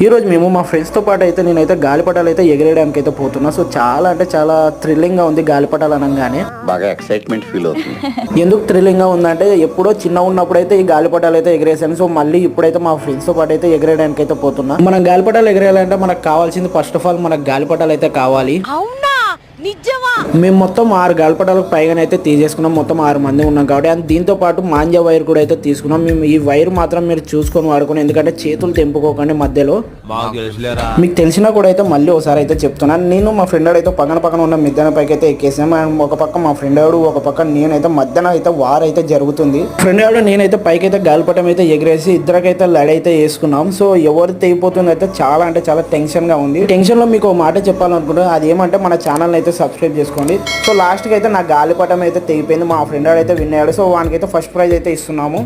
ఈ రోజు మేము మా ఫ్రెండ్స్తో పాటు అయితే నేనైతే గాలిపటాలు అయితే ఎగిరేయడానికి అయితే పోతున్నా. సో చాలా అంటే చాలా థ్రిల్లింగ్గా ఉంది గాలిపటాలు అనగానే. బాగా ఎక్సైట్మెంట్ ఫీల్ అవుతుంది. ఎందుకు థ్రిల్లింగ్గా ఉందంటే ఎప్పుడో చిన్న ఉన్నప్పుడు అయితే ఈ గాలిపటాలు అయితే ఎగిరేసాను. సో మళ్ళీ ఇప్పుడైతే మా ఫ్రెండ్స్తో పాటు అయితే ఎగిరేయడానికి అయితే పోతున్నా. మనం గాలిపటాలు ఎగిరేయాలంటే మనకు కావాల్సింది ఫస్ట్ ఆఫ్ ఆల్ మనకు గాలిపటాలు అయితే కావాలి. మేము మొత్తం 6 గాలిపటాలకు పైగానైతే తీసేసుకున్నాం. మొత్తం 6 మంది ఉన్నాం కాబట్టి. అండ్ దీంతో పాటు మాంజా వైర్ కూడా అయితే తీసుకున్నాం. మేము ఈ వైర్ మాత్రం మీరు చూసుకొని వాడుకుని, ఎందుకంటే చేతులు తెంపుకోకండి మధ్యలో. మీకు తెలిసినా కూడా అయితే మళ్ళీ ఒకసారి అయితే చెప్తున్నాను. నేను మా ఫ్రెండ్ అయితే పక్కన ఉన్న మిద్దెన పైకి అయితే ఎక్కేసాం. అండ్ ఒక పక్క మా ఫ్రెండ్ ఒక పక్క నేనైతే మధ్యన అయితే వార్ అయితే జరుగుతుంది. ఫ్రెండ్ నేనైతే పైకి అయితే గాలిపటం అయితే ఎగిరేసి ఇద్దరికైతే లడి అయితే వేసుకున్నాం. సో ఎవరు తెగిపోతుంది అయితే చాలా అంటే చాలా టెన్షన్ గా ఉంది. టెన్షన్ లో మీకు ఒక మాట చెప్పాలనుకుంటున్నాను. అది ఏమంటే మన ఛానల్ అయితే సబ్స్క్రైబ్ చేసుకోండి. సో లాస్ట్ కి అయితే నా గాలిపటం అయితే తెగిపోయింది. మా ఫ్రెండ్ అయితే విన్ అయ్యాడు. సో వానికి అయితే ఫస్ట్ ప్రైజ్ అయితే ఇస్తున్నాము.